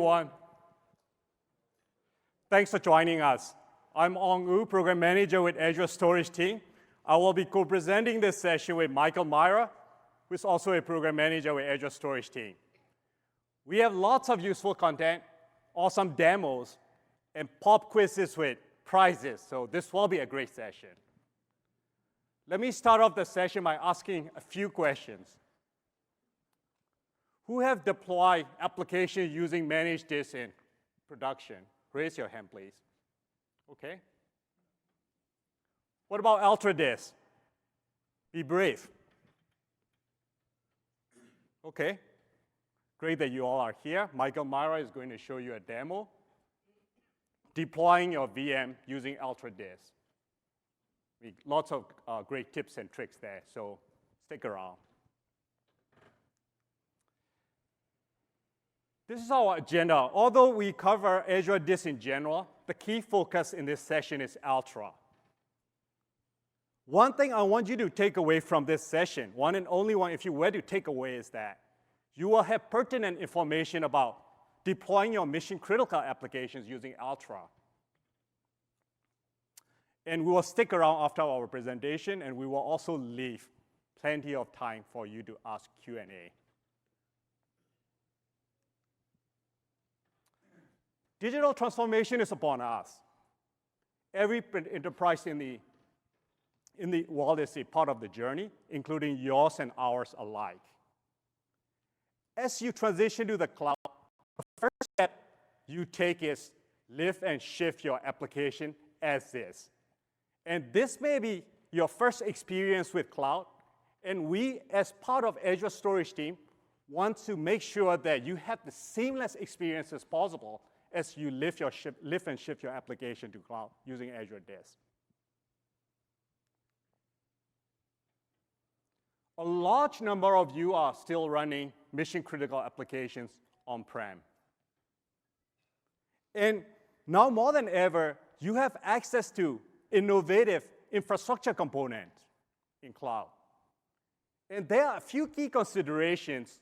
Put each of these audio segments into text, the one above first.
everyone. Thanks for joining us. I'm Ong Wu, Program Manager with Azure Storage team. I will be co-presenting this session with Michael Myra, who is also a Program Manager with Azure Storage team. We have lots of useful content, awesome demos, and pop quizzes with prizes, so this will be a great session. Let me start off the session by asking a few questions. Who have deployed applications using managed disk in production? Raise your hand, please. Okay. What about Ultra Disk? Be brave. Okay. Great that you all are here. Michael Myra is going to show you a demo deploying your VM using Ultra Disk. Lots of great tips and tricks there, so stick around. This is our agenda. Although we cover Azure Disk in general, the key focus in this session is Ultra. One thing I want you to take away from this session, one and only one, if you were to take away, is that you will have pertinent information about deploying your mission-critical applications using Ultra. And we will stick around after our presentation, and we will also leave plenty of time for you to ask Q&A. Digital transformation is upon us. Every enterprise in the world is a part of the journey, including yours and ours alike. As you transition to the cloud, the first step you take is lift and shift your application as is. And this may be your first experience with cloud, and we, as part of Azure Storage team, want to make sure that you have the seamless experience as possible as you lift and shift your application to cloud using Azure Disk. A large number of you are still running mission-critical applications on-prem. And now more than ever, you have access to innovative infrastructure components in cloud. And there are a few key considerations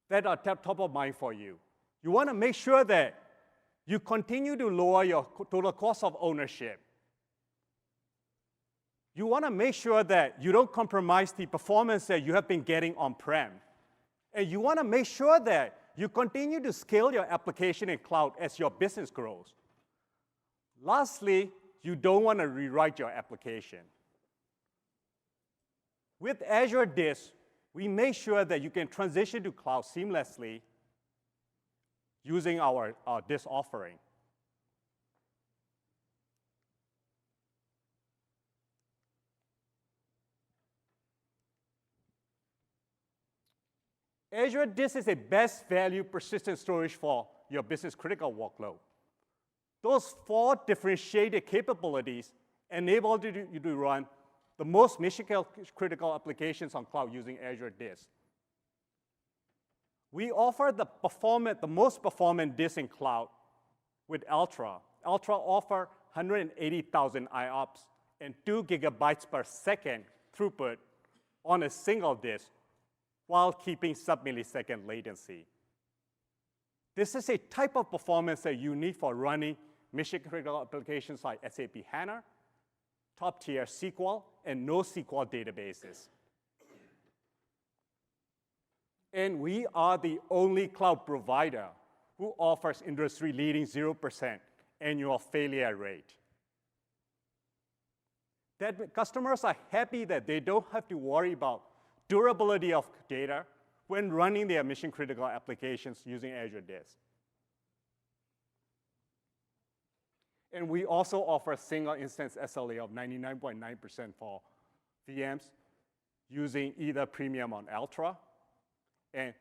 that are top of mind for you. You want to make sure that you continue to lower your total cost of ownership. You want to make sure that you don't compromise the performance that you have been getting on-prem. And you want to make sure that you continue to scale your application in cloud as your business grows. Lastly, you don't want to rewrite your application. With Azure Disk, we make sure that you can transition to cloud seamlessly using our disk offering. Azure Disk is a best value persistent storage for your business critical workload. Those 4 differentiated capabilities enable you to run the most mission-critical applications on cloud using Azure Disk. We offer the most performant disk in cloud with Ultra. Ultra offers 180,000 IOPS and 2 gigabytes per second throughput on a single disk while keeping sub-millisecond latency. This is a type of performance that you need for running mission-critical applications like SAP HANA, top-tier SQL, and NoSQL databases. And we are the only cloud provider who offers industry-leading 0% annual failure rate. That customers are happy that they don't have to worry about durability of data when running their mission-critical applications using Azure Disk. And we also offer single instance SLA of 99.9% for VMs using either Premium or Ultra. And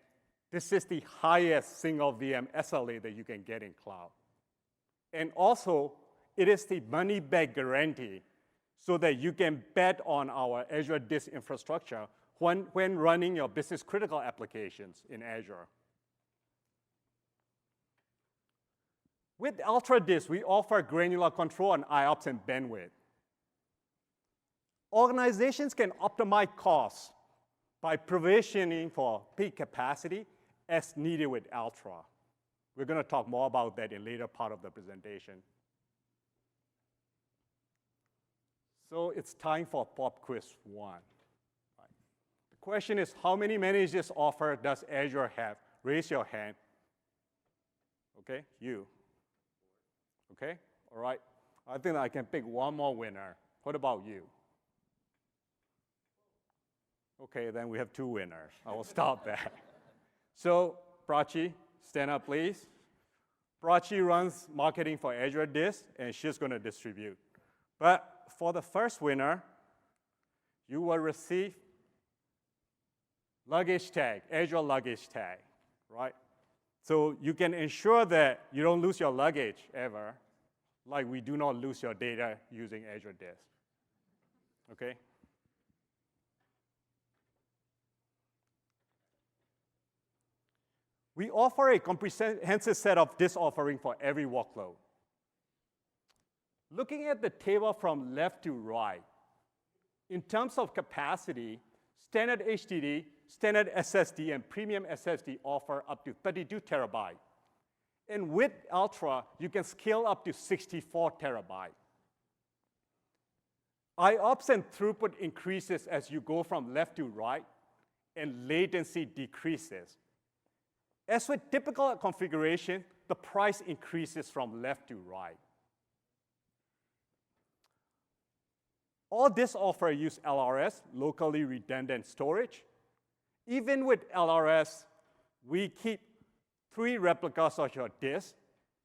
this is the highest single VM SLA that you can get in cloud. And also, it is the money-back guarantee so that you can bet on our Azure Disk infrastructure when running your business-critical applications in Azure. With Ultra Disk, we offer granular control on IOPS and bandwidth. Organizations can optimize costs by provisioning for peak capacity as needed with Ultra. We're going to talk more about that in later part of the presentation. So it's time for Pop Quiz 1. The question is, how many managed this offer does Azure have? Raise your hand. Okay, you. Okay, all right. I think I can pick one more winner. What about you? Okay, then we have 2 winners. I will stop there. So, Prachi, stand up, please. Prachi runs marketing for Azure Disk, and she's going to distribute. But for the first winner, you will receive luggage tag, Azure luggage tag, right? So you can ensure that you don't lose your luggage ever, like we do not lose your data using Azure Disk, okay? We offer a comprehensive set of disk offering for every workload. Looking at the table from left to right, in terms of capacity, standard HDD, standard SSD, and premium SSD offer up to 32 terabyte. And with Ultra, you can scale up to 64 terabyte. IOPS and throughput increases as you go from left to right, and latency decreases. As with typical configuration, the price increases from left to right. All disk offers use LRS, locally redundant storage. Even with LRS, we keep 3 replicas of your disk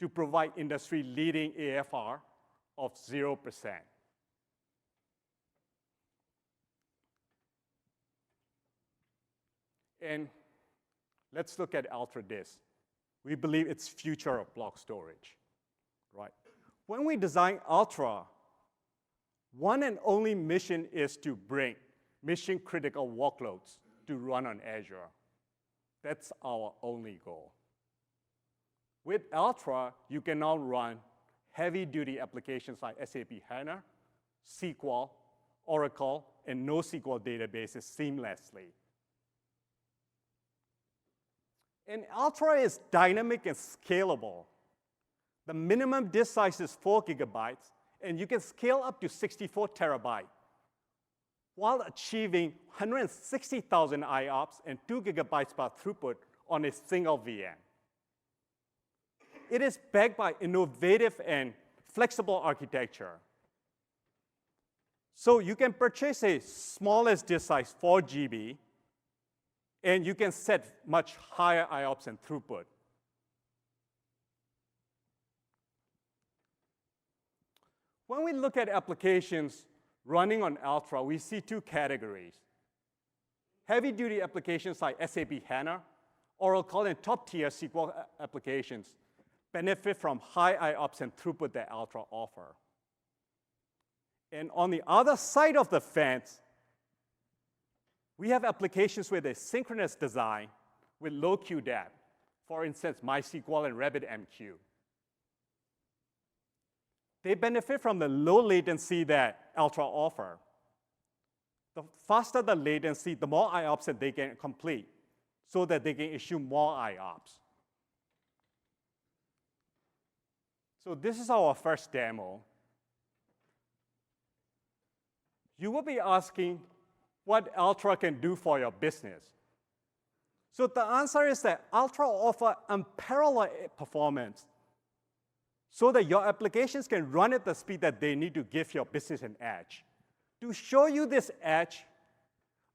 to provide industry-leading AFR of 0%. And let's look at Ultra Disk. We believe it's future of block storage, right? When we design Ultra, one and only mission is to bring mission-critical workloads to run on Azure. That's our only goal. With Ultra, you can now run heavy-duty applications like SAP HANA, SQL, Oracle, and NoSQL databases seamlessly. And Ultra is dynamic and scalable. The minimum disk size is 4 gigabytes, and you can scale up to 64 terabyte while achieving 160,000 IOPS and 2 gigabytes per throughput on a single VM. It is backed by innovative and flexible architecture. So you can purchase a smallest disk size, 4 GB, and you can set much higher IOPS and throughput. When we look at applications running on Ultra, we see 2 categories. Heavy-duty applications like SAP HANA, Oracle, and top-tier SQL applications benefit from high IOPS and throughput that Ultra offer. And on the other side of the fence, we have applications with a synchronous design with low queue depth, for instance, MySQL and RabbitMQ. They benefit from the low latency that Ultra offer. The faster the latency, the more IOPS that they can complete, so that they can issue more IOPS. So this is our first demo. You will be asking what Ultra can do for your business. So the answer is that Ultra offers unparalleled performance so that your applications can run at the speed that they need to give your business an edge. To show you this edge,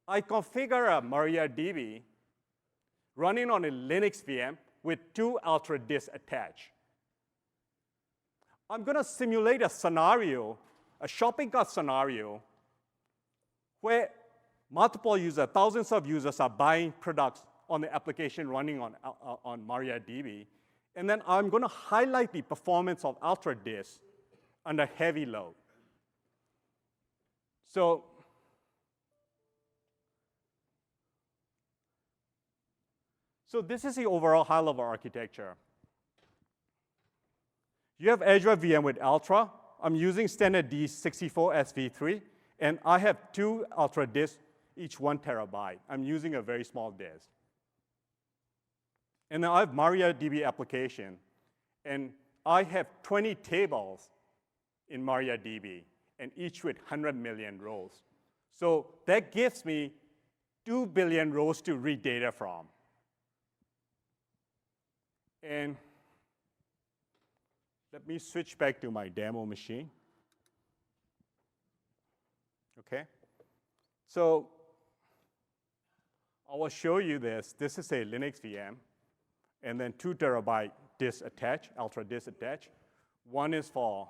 I configure a MariaDB running on a Linux VM with 2 Ultra disks attached. I'm going to simulate a scenario, a shopping cart scenario, where multiple users, thousands of users are buying products on the application running on MariaDB. And then I'm going to highlight the performance of Ultra Disk under heavy load. So this is the overall high-level architecture. You have Azure VM with Ultra. I'm using standard D64 SV3. And I have 2 Ultra disks, each 1 terabyte. I'm using a very small disk. And then I have MariaDB application, and I have 20 tables in MariaDB, and each with 100 million rows. So that gives me 2 billion rows to read data from. And let me switch back to my demo machine. Okay? So I will show you this. This is a Linux VM, and then 2 terabyte disk attached, Ultra disk attached. One is for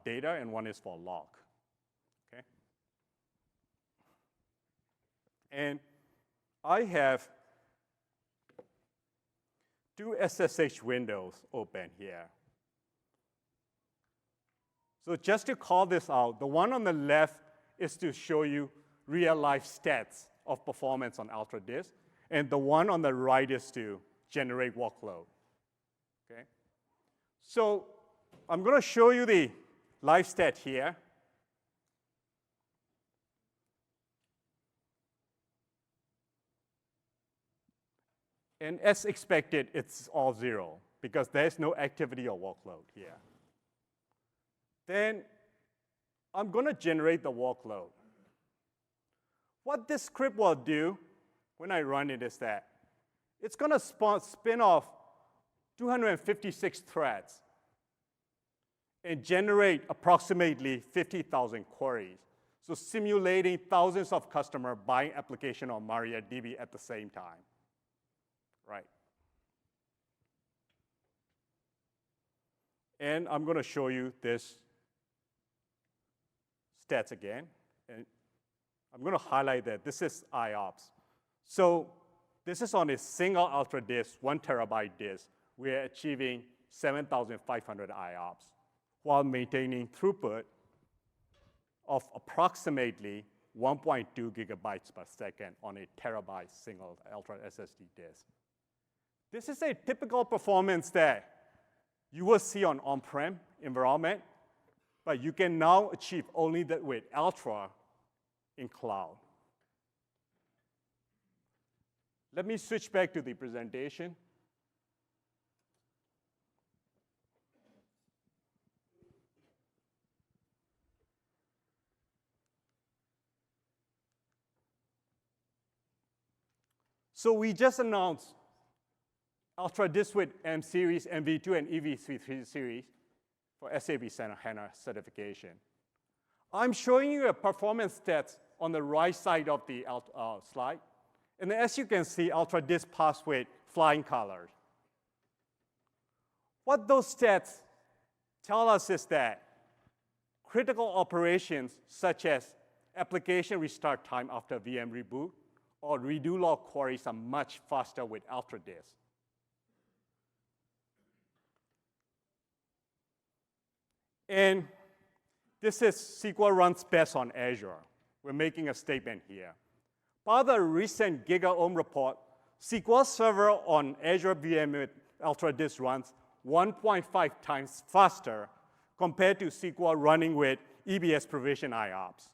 data, and one is for log. Okay? And I have 2 SSH windows open here. So just to call this out, the one on the left is to show you real-life stats of performance on Ultra disk, and the one on the right is to generate workload. Okay? So I'm going to show you the live stat here. And as expected, it's all 0, because there's no activity or workload here. Then I'm going to generate the workload. What this script will do when I run it is that it's going to spin off 256 threads and generate approximately 50,000 queries. So simulating thousands of customers buying application on MariaDB at the same time. Right. And I'm going to show you this stats again. And I'm going to highlight that this is IOPS. So this is on a single Ultra disk, 1 terabyte disk. We're achieving 7,500 IOPS while maintaining throughput of approximately 1.2 gigabytes per second on a terabyte single Ultra SSD disk. This is a typical performance that you will see on on-prem environment, but you can now achieve only that with Ultra in cloud. Let me switch back to the presentation. So we just announced Ultra disk with M series, MV2, and EV3 series for SAP HANA certification. I'm showing you a performance stats on the right side of the slide. And as you can see, Ultra disk passed with flying colors. What those stats tell us is that critical operations such as application restart time after VM reboot or redo log queries are much faster with Ultra disk. And this is SQL runs best on Azure. We're making a statement here. Part of the recent GigaOM report, SQL Server on Azure VM with Ultra disk runs 1.5 times faster compared to SQL running with EBS provision IOPS.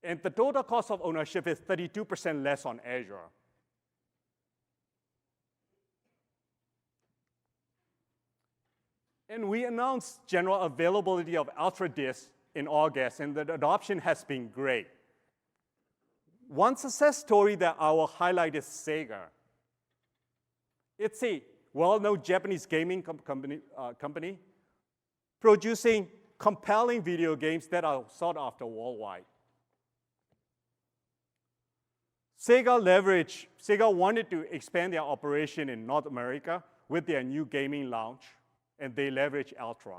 And the total cost of ownership is 32% less on Azure. And we announced general availability of Ultra disk in August, and the adoption has been great. One success story that I will highlight is Sega. It's a well-known Japanese gaming company producing compelling video games that are sought after worldwide. Sega wanted to expand their operation in North America with their new gaming launch, and they leverage Ultra.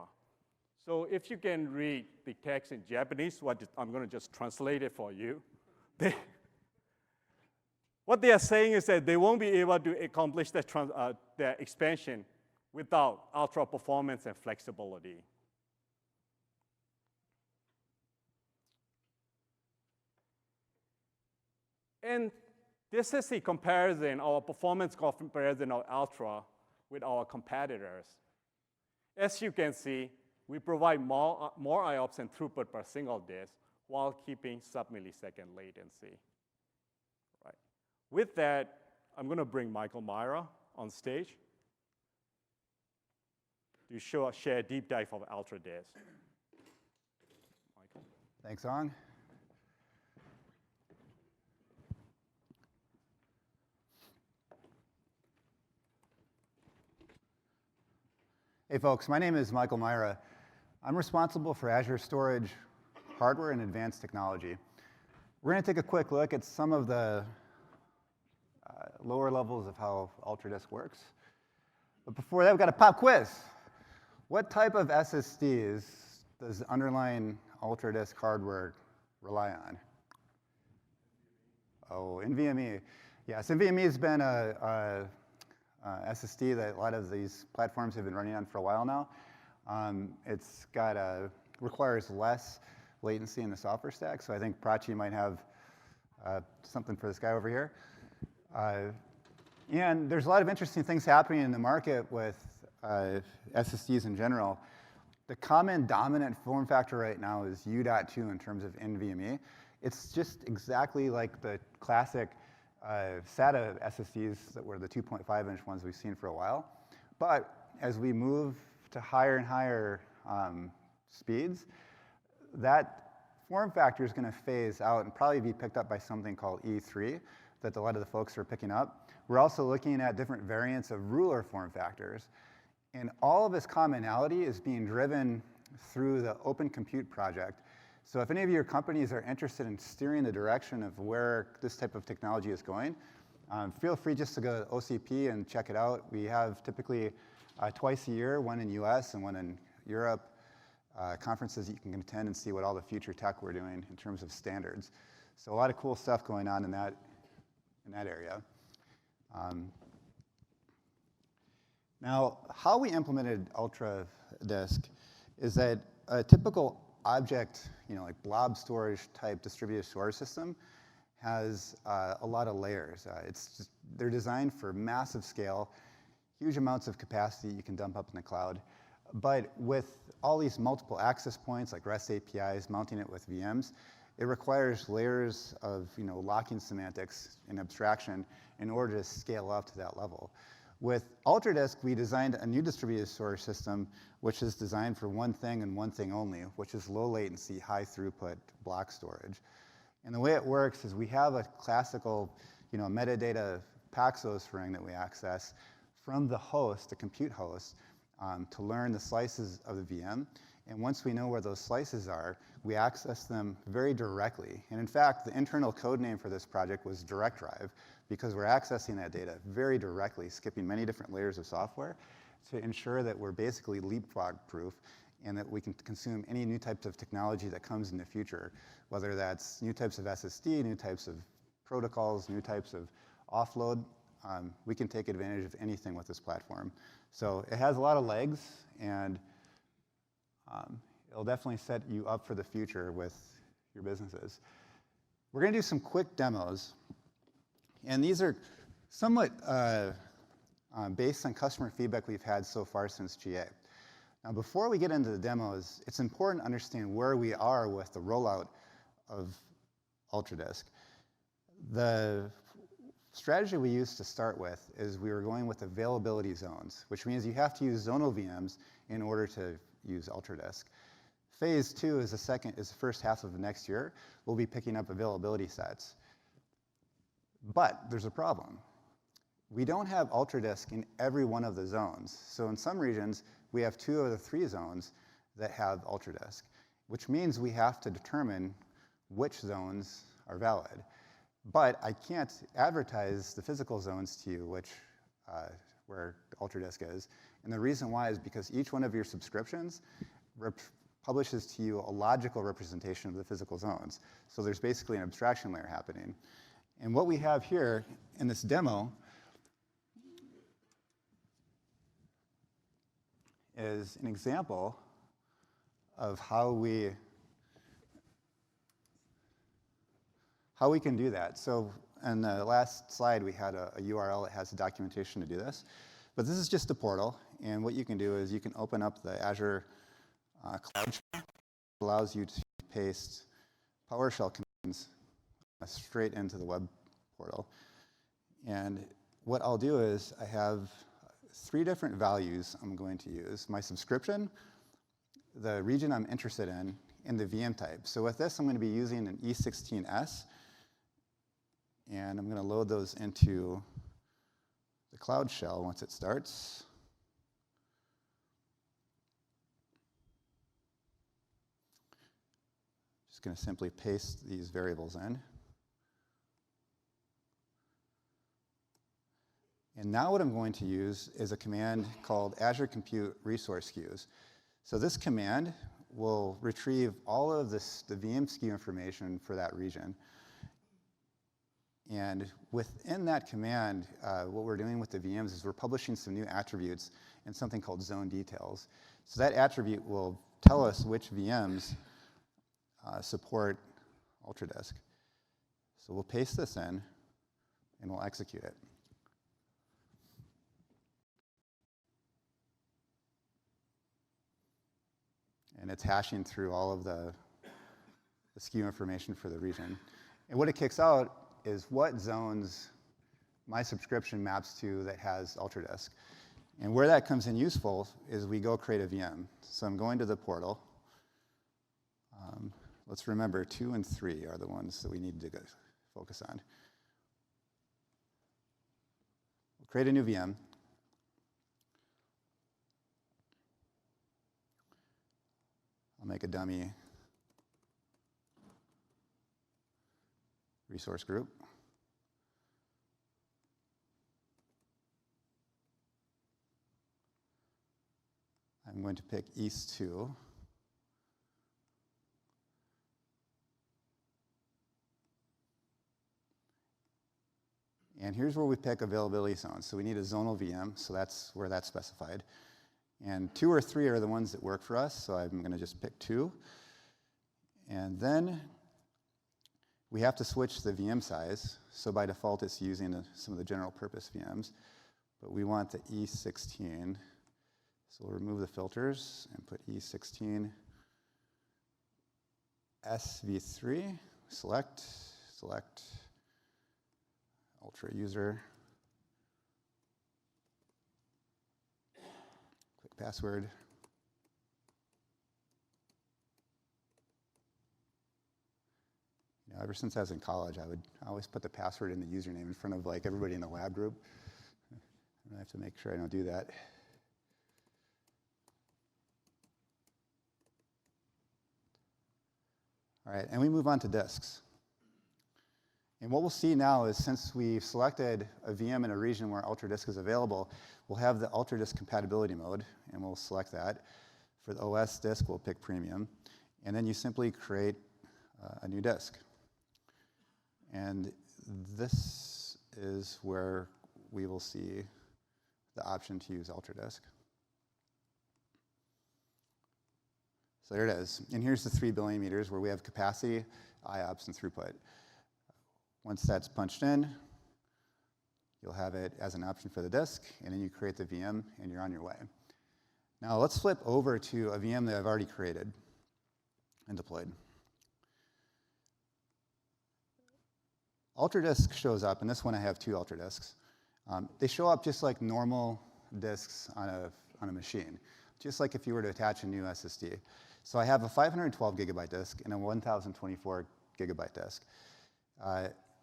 So if you can read the text in Japanese, I'm going to just translate it for you. What they are saying is that they won't be able to accomplish their expansion without Ultra performance and flexibility. And this is a comparison, our performance comparison of Ultra with our competitors. As you can see, we provide more IOPS and throughput per single disk while keeping sub-millisecond latency. Right. With that, I'm going to bring Michael Myra on stage to share a deep dive of Ultra Disk. Michael. Thanks, Ong. Hey, folks, my name is Michael Myra. I'm responsible for Azure Storage hardware and advanced technology. We're going to take a quick look at some of the lower levels of how UltraDisk works. But before that, we've got a pop quiz. What type of SSDs does the underlying UltraDisk hardware rely on? Oh, NVMe. Yes, NVMe has been a SSD that a lot of these platforms have been running on for a while now. It's got requires less latency in the software stack, so I think Prachi might have something for this guy over here. And there's a lot of interesting things happening in the market with SSDs in general. The common dominant form factor right now is U.2 in terms of NVMe. It's just exactly like the classic SATA SSDs that were the 2.5-inch ones we've seen for a while. But as we move to higher and higher speeds, that form factor is going to phase out and probably be picked up by something called E3 that a lot of the folks are picking up. We're also looking at different variants of ruler form factors. And all of this commonality is being driven through the Open Compute project. So if any of your companies are interested in steering the direction of where this type of technology is going, feel free just to go to OCP and check it out. We have typically twice a year, one in US and one in Europe, conferences you can attend and see what all the future tech we're doing in terms of standards. So a lot of cool stuff going on in that area. Now, how we implemented UltraDisk is that a typical object, like blob storage type distributed storage system has a lot of layers. They're designed for massive scale, huge amounts of capacity you can dump up in the cloud. But with all these multiple access points like REST APIs, mounting it with VMs, it requires layers of locking semantics and abstraction in order to scale up to that level. With UltraDisk, we designed a new distributed storage system which is designed for one thing and one thing only, which is low latency, high throughput block storage. And the way it works is we have a classical metadata Paxos ring that we access from the host, the compute host, to learn the slices of the VM. And once we know where those slices are, we access them very directly. And in fact, the internal code name for this project was Direct Drive, because we're accessing that data very directly, skipping many different layers of software to ensure that we're basically leapfrog proof and that we can consume any new types of technology that comes in the future, whether that's new types of SSD, new types of protocols, new types of offload. We can take advantage of anything with this platform. So it has a lot of legs, and it'll definitely set you up for the future with your businesses. We're going to do some quick demos. And these are somewhat based on customer feedback we've had so far since GA. Now, before we get into the demos, it's important to understand where we are with the rollout of UltraDisk. The strategy we used to start with is we were going with availability zones, which means you have to use zonal VMs in order to use UltraDisk. Phase 2 is the first half of next year. We'll be picking up availability sets. But there's a problem. We don't have UltraDisk in every one of the zones. So in some regions, we have 2 of the 3 zones that have UltraDisk, which means we have to determine which zones are valid. But I can't advertise the physical zones to you, where UltraDisk is. And the reason why is because each one of your subscriptions publishes to you a logical representation of the physical zones. So there's basically an abstraction layer happening. And what we have here in this demo is an example of how we can do that. So in the last slide, we had a URL that has the documentation to do this. But this is just a portal. And what you can do is you can open up the Azure Cloud. It allows you to paste PowerShell commands straight into the web portal. And what I'll do is I have 3 different values I'm going to use. My subscription, the region I'm interested in, and the VM type. So with this, I'm going to be using an E16S, and I'm going to load those into the Cloud Shell once it starts. Just going to simply paste these variables in. And now what I'm going to use is a command called Azure Compute Resource Queues. So this command will retrieve all of the VM SKU information for that region. And within that command, what we're doing with the VMs is we're publishing some new attributes in something called zone details. So that attribute will tell us which VMs support UltraDisk. So we'll paste this in, and we'll execute it. And it's hashing through all of the SKU information for the region. And what it kicks out is what zones my subscription maps to that has UltraDisk. And where that comes in useful is we go create a VM. So I'm going to the portal. Let's remember 2 and 3 are the ones that we need to focus on. We'll create a new VM. I'll make a dummy resource group. I'm going to pick East 2. And here's where we pick availability zones. So we need a zonal VM, so that's where that's specified. And 2 or 3 are the ones that work for us, so I'm going to just pick 2. And then we have to switch the VM size. So by default, it's using some of the general purpose VMs. But we want the E16. So we'll remove the filters and put E16 SV3. Select Ultra user. Quick password. You know, ever since I was in college, I always put the password and the username in front of like everybody in the lab group. I have to make sure I don't do that. All right, and we move on to disks. And what we'll see now is since we've selected a VM in a region where UltraDisk is available, we'll have the UltraDisk compatibility mode, and we'll select that. For the OS disk, we'll pick premium. And then you simply create a new disk. And this is where we will see the option to use UltraDisk. So there it is. And here's the 3 billion meters where we have capacity, IOPS, and throughput. Once that's punched in, you'll have it as an option for the disk, and then you create the VM, and you're on your way. Now let's flip over to a VM that I've already created and deployed. UltraDisk shows up, and this one I have 2 UltraDisks. They show up just like normal disks on a machine, just like if you were to attach a new SSD. So I have a 512 gigabyte disk and a 1024 gigabyte disk.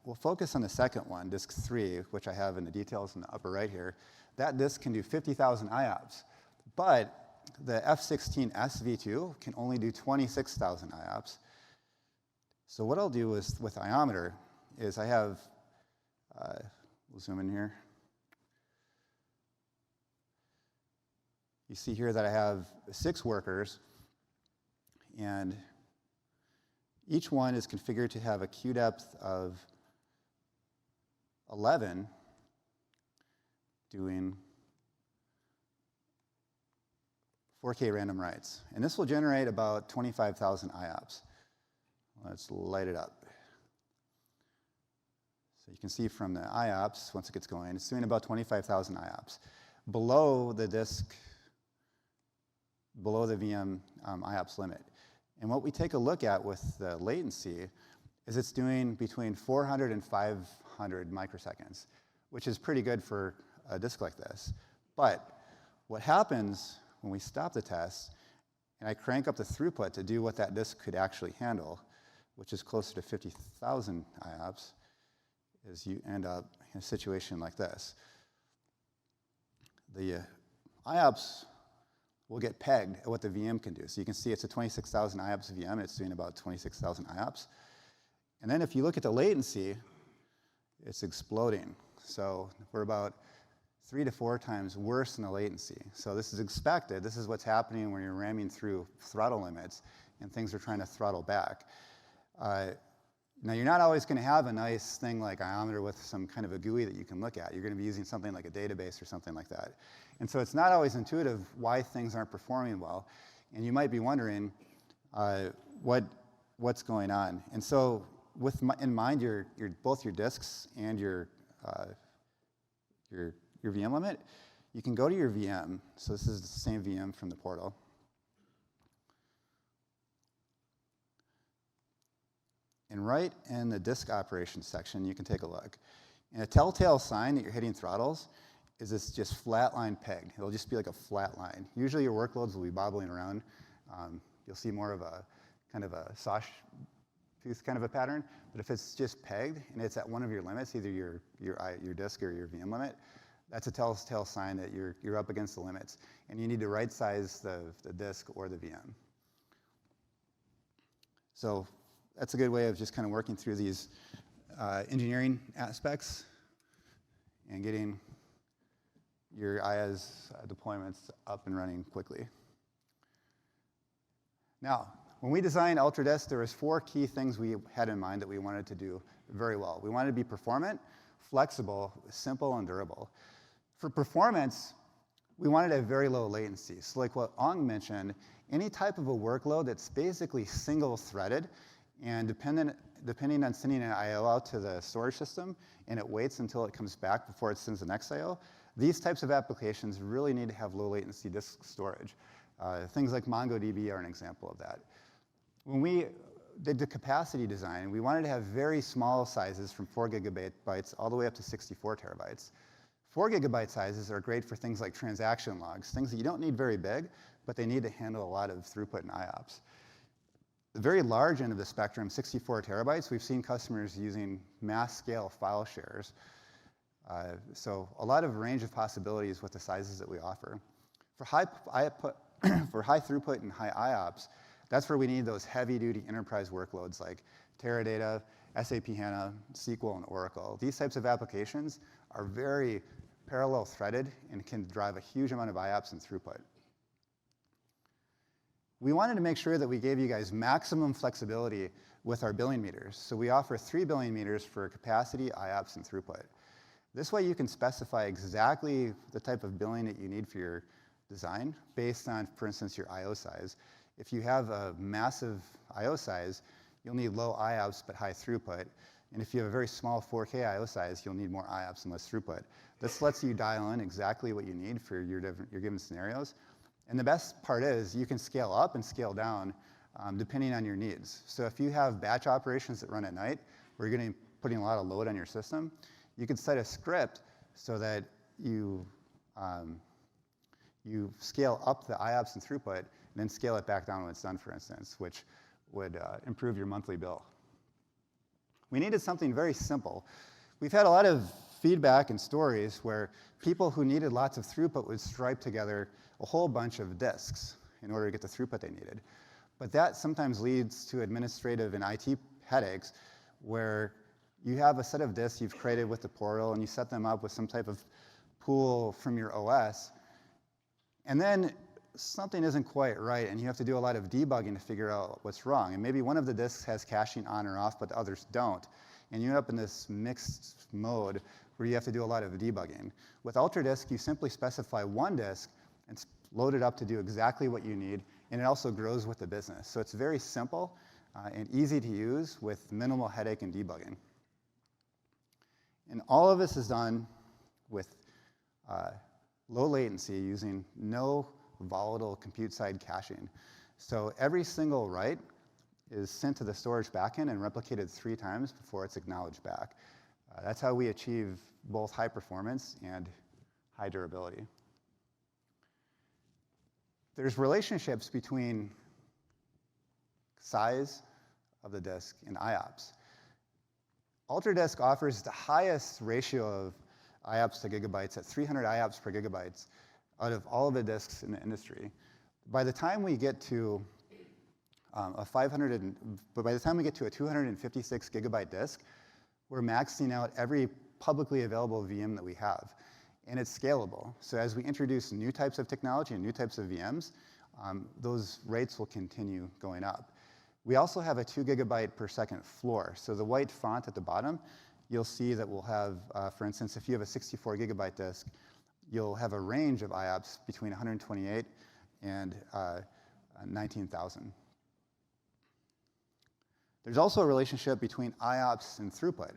We'll focus on the second one, disk 3, which I have in the details in the upper right here. That disk can do 50,000 IOPS, but the F16S V2 can only do 26,000 IOPS. So what I'll do is with Iometer is I have, we'll zoom in here. You see here that I have 6 workers, and each one is configured to have a queue depth of 11, doing 4K random writes. And this will generate about 25,000 IOPS. Let's light it up. So you can see from the IOPS, once it gets going, it's doing about 25,000 IOPS. Below the disk, below the VM IOPS limit. And what we take a look at with the latency is it's doing between 400 and 500 microseconds, which is pretty good for a disk like this. But what happens when we stop the test and I crank up the throughput to do what that disk could actually handle, which is closer to 50,000 IOPS, is you end up in a situation like this. The IOPS will get pegged at what the VM can do. So you can see it's a 26,000 IOPS VM, and it's doing about 26,000 IOPS. And then if you look at the latency, it's exploding. So we're about 3 to 4 times worse in the latency. So this is expected. This is what's happening when you're ramming through throttle limits and things are trying to throttle back. Now, you're not always going to have a nice thing like Iometer with some kind of a GUI that you can look at. You're going to be using something like a database or something like that. And so it's not always intuitive why things aren't performing well. And you might be wondering what's going on. And so with in mind both your disks and your VM limit, you can go to your VM. So this is the same VM from the portal. And right in the disk operations section, you can take a look. And a telltale sign that you're hitting throttles is this just flat line peg. It'll just be like a flat line. Usually your workloads will be bobbling around. You'll see more of a kind of a sawtooth kind of a pattern. But if it's just pegged and it's at one of your limits, either your disk or your VM limit, that's a telltale sign that you're up against the limits. And you need to right size the disk or the VM. So that's a good way of just kind of working through these engineering aspects and getting your IaaS deployments up and running quickly. Now, when we designed UltraDisk, there was 4 key things we had in mind that we wanted to do very well. We wanted to be performant, flexible, simple, and durable. For performance, we wanted a very low latency. So like what Ong mentioned, any type of a workload that's basically single-threaded, and depending on sending an I/O out to the storage system, and it waits until it comes back before it sends the next I/O, these types of applications really need to have low latency disk storage. Things like MongoDB are an example of that. When we did the capacity design, we wanted to have very small sizes from 4 gigabytes all the way up to 64 terabytes. 4 gigabyte sizes are great for things like transaction logs, things that you don't need very big, but they need to handle a lot of throughput and IOPS. The very large end of the spectrum, 64 terabytes, we've seen customers using mass scale file shares. So a lot of range of possibilities with the sizes that we offer. For high throughput and high IOPS, that's where we need those heavy duty enterprise workloads like Teradata, SAP HANA, SQL, and Oracle. These types of applications are very parallel threaded and can drive a huge amount of IOPS and throughput. We wanted to make sure that we gave you guys maximum flexibility with our billing meters. So we offer 3 billing meters for capacity, IOPS, and throughput. This way you can specify exactly the type of billing that you need for your design based on, for instance, your I/O size. If you have a massive I/O size, you'll need low IOPS but high throughput. And if you have a very small 4K I/O size, you'll need more IOPS and less throughput. This lets you dial in exactly what you need for your given scenarios. And the best part is you can scale up and scale down depending on your needs. So if you have batch operations that run at night where you're going to be putting a lot of load on your system, you can set a script so that you scale up the IOPS and throughput and then scale it back down when it's done, for instance, which would improve your monthly bill. We needed something very simple. We've had a lot of feedback and stories where people who needed lots of throughput would stripe together a whole bunch of disks in order to get the throughput they needed. But that sometimes leads to administrative and IT headaches where you have a set of disks you've created with the portal and you set them up with some type of pool from your OS, and then something isn't quite right and you have to do a lot of debugging to figure out what's wrong. And maybe one of the disks has caching on or off, but the others don't. And you end up in this mixed mode where you have to do a lot of debugging. With UltraDisk, you simply specify one disk and load it up to do exactly what you need, and it also grows with the business. So it's very simple and easy to use with minimal headache and debugging. And all of this is done with low latency using no volatile compute side caching. So every single write is sent to the storage backend and replicated 3 times before it's acknowledged back. That's how we achieve both high performance and high durability. There's relationships between size of the disk and IOPS. UltraDisk offers the highest ratio of IOPS to gigabytes at 300 IOPS per gigabytes out of all of the disks in the industry. By the time we get to a 256 gigabyte disk, we're maxing out every publicly available VM that we have. And it's scalable. So as we introduce new types of technology and new types of VMs, those rates will continue going up. We also have a 2 gigabyte per second floor. So the white font at the bottom, you'll see that we'll have, for instance, if you have a 64 gigabyte disk, you'll have a range of IOPS between 128 and 19,000. There's also a relationship between IOPS and throughput.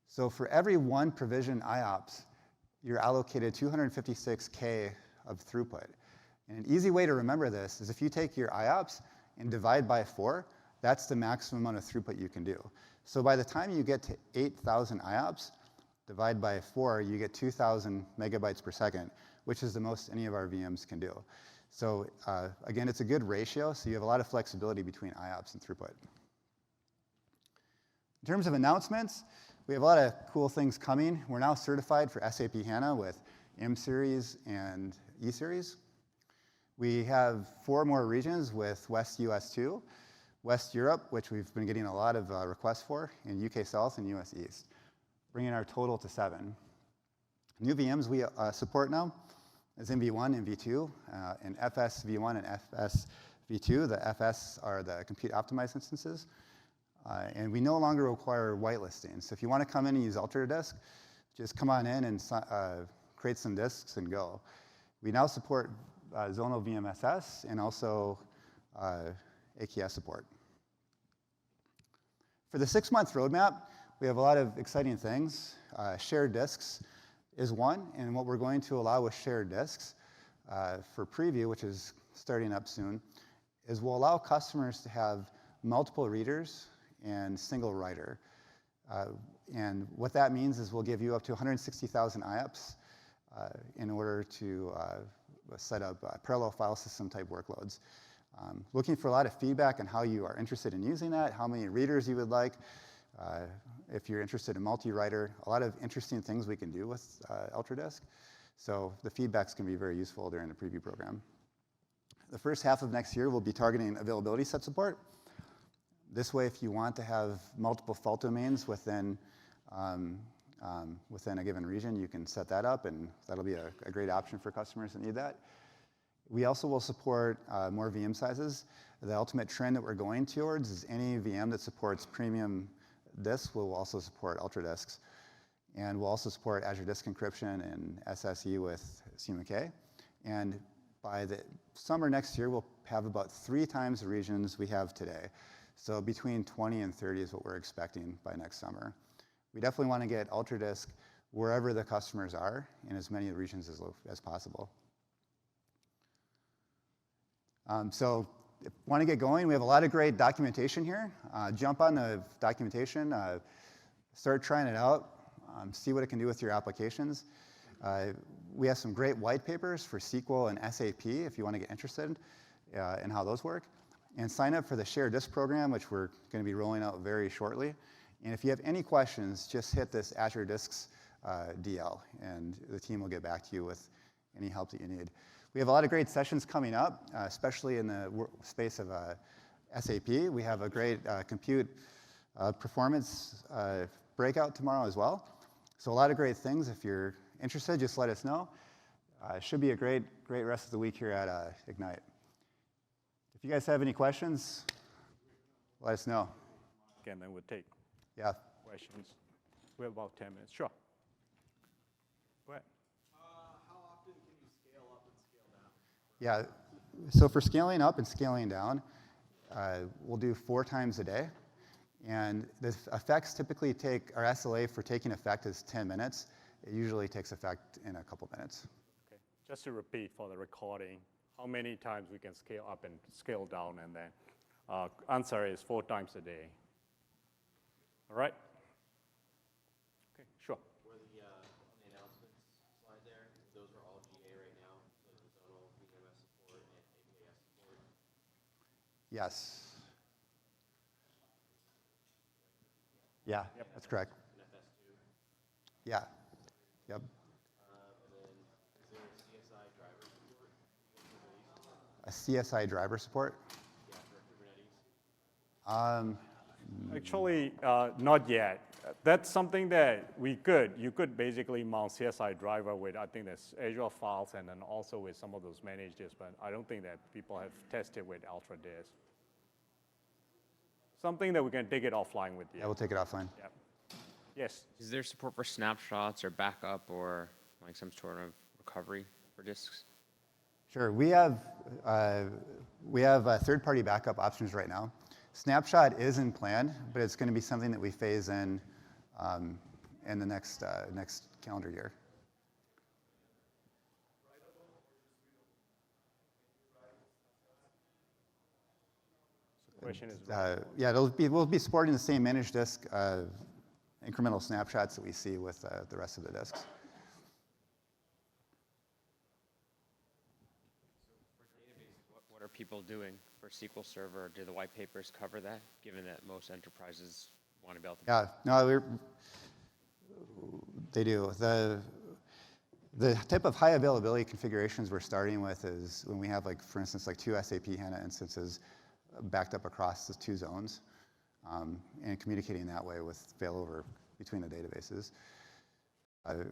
So for every one provision IOPS, you're allocated 256K of throughput. And an easy way to remember this is if you take your IOPS and divide by 4, that's the maximum amount of throughput you can do. So by the time you get to 8,000 IOPS, divide by 4, you get 2,000 megabytes per second, which is the most any of our VMs can do. So again, it's a good ratio, so you have a lot of flexibility between IOPS and throughput. In terms of announcements, we have a lot of cool things coming. We're now certified for SAP HANA with M-Series and E-Series. We have 4 more regions with West US 2, West Europe, which we've been getting a lot of requests for, and UK South and US East, bringing our total to 7. New VMs we support now is MV1 and V2, and FS V1 and FS V2. The FS are the compute optimized instances. And we no longer require whitelisting. So if you want to come in and use UltraDisk, just come on in and create some disks and go. We now support zonal VMSS and also AKS support. For the 6-month roadmap, we have a lot of exciting things. Shared disks is one, and what we're going to allow with shared disks for preview, which is starting up soon, is we'll allow customers to have multiple readers and single writer. And what that means is we'll give you up to 160,000 IOPS in order to set up parallel file system type workloads. Looking for a lot of feedback on how you are interested in using that, how many readers you would like, if you're interested in multi-writer, a lot of interesting things we can do with UltraDisk. So the feedback's can be very useful during the preview program. The first half of next year, we'll be targeting availability set support. This way, if you want to have multiple fault domains within a given region, you can set that up, and that'll be a great option for customers that need that. We also will support more VM sizes. The ultimate trend that we're going towards is any VM that supports premium disks will also support UltraDisks. And we'll also support Azure Disk Encryption and SSE with CMK. And by the summer next year, we'll have about 3 times the regions we have today. So between 20 and 30 is what we're expecting by next summer. We definitely want to get UltraDisk wherever the customers are in as many regions as possible. So if you want to get going, we have a lot of great documentation here. Jump on the documentation, start trying it out, see what it can do with your applications. We have some great white papers for SQL and SAP if you want to get interested in how those work. And sign up for the Shared Disk program, which we're going to be rolling out very shortly. And if you have any questions, just hit this Azure Disks DL, and the team will get back to you with any help that you need. We have a lot of great sessions coming up, especially in the space of SAP. We have a great compute performance breakout tomorrow as well. So a lot of great things. If you're interested, just let us know. It should be a great rest of the week here at Ignite. If you guys have any questions, let us know. Again, then we'll take questions. We have about 10 minutes. Sure. Go ahead. How often can you scale up and scale down? Yeah, so for scaling up and scaling down, we'll do 4 times a day. And the effects typically take, our SLA for taking effect is 10 minutes. It usually takes effect in a couple minutes. Okay. Just to repeat for the recording, how many times we can scale up and scale down, and then answer is 4 times a day. All right? Yes. Yeah, that's correct. Yeah. Yep. A CSI driver support? Actually, not yet. That's something that you could basically mount CSI driver with, I think that's Azure files and then also with some of those managed disks, but I don't think that people have tested with Ultra Disk. Something that we can take it offline with you. Yeah, we'll take it offline. Yeah. Yes. Is there support for snapshots or backup or like some sort of recovery for disks? Sure. We have third-party backup options right now. Snapshot is in plan, but it's going to be something that we phase in the next calendar year. The question is, yeah, we'll be supporting the same managed disk incremental snapshots that we see with the rest of the disks. What are people doing for SQL Server? Do the white papers cover that, given that most enterprises want to be able to? Yeah, no, they do. The type of high availability configurations we're starting with is when we have, like, for instance, like 2 SAP HANA instances backed up across the 2 zones and communicating that way with failover between the databases. And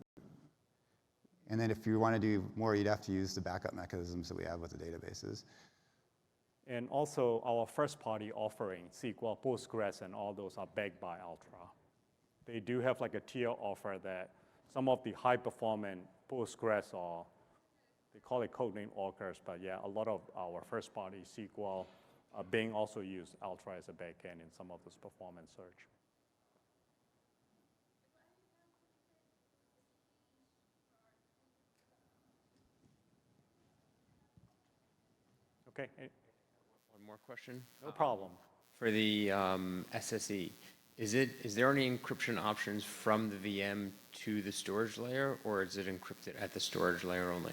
then if you want to do more, you'd have to use the backup mechanisms that we have with the databases. and also our first-party offering, SQL, Postgres, and all those are backed by Ultra. They do have like a tier offer that some of the high-performant Postgres, or they call it codename Orcas, but yeah, a lot of our first-party SQL Bing also use Ultra as a backend in some of this performance search. Okay, One more question. no problem. For the SSE, is there any encryption options from the VM to the storage layer, or is it encrypted at the storage layer only?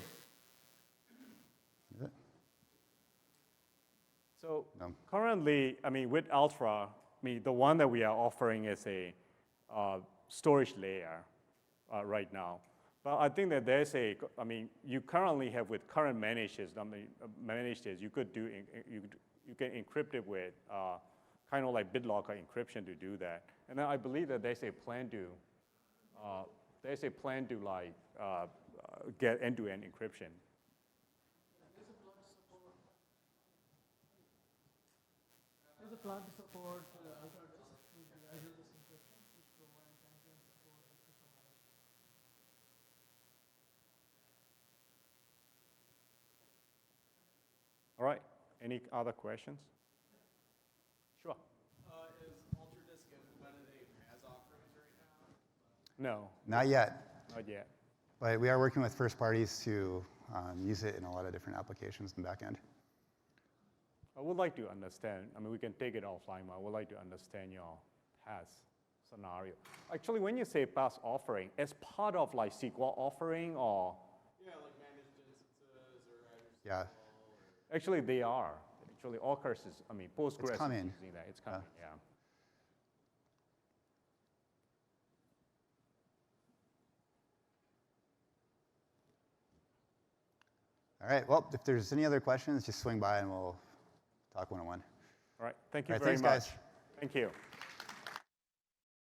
So No. currently, I mean, with Ultra, I mean, the one that we are offering is a storage layer right now. But I think that there's I mean, you currently have with current managed, you could do, you can encrypt it with kind of like BitLocker encryption to do that. And then I believe that there's a plan to like get end-to-end encryption. There's a plan to support Ultra Disk with the Azure Disk Encryption to provide end-to-end support with system management. All right, any other questions? Sure. Is Ultra Disk implemented a PaaS offerings right now? No, Not yet, not yet. but we are working with first parties to use it in a lot of different applications in the back end. I would like to understand, I mean, we can take it offline, but I would like to understand your PaaS scenario. Actually, when you say PaaS offering, as part of like SQL offering or? Yeah, like managed instances or Azure Yeah. SQL. Actually, they are. Actually, Orcas is, I mean, Postgres is coming. using that. It's coming, yeah. All right, well, if there's any other questions, just swing by and we'll talk one-on-one. All right, thank you All right, very thanks, much. guys. Thank you.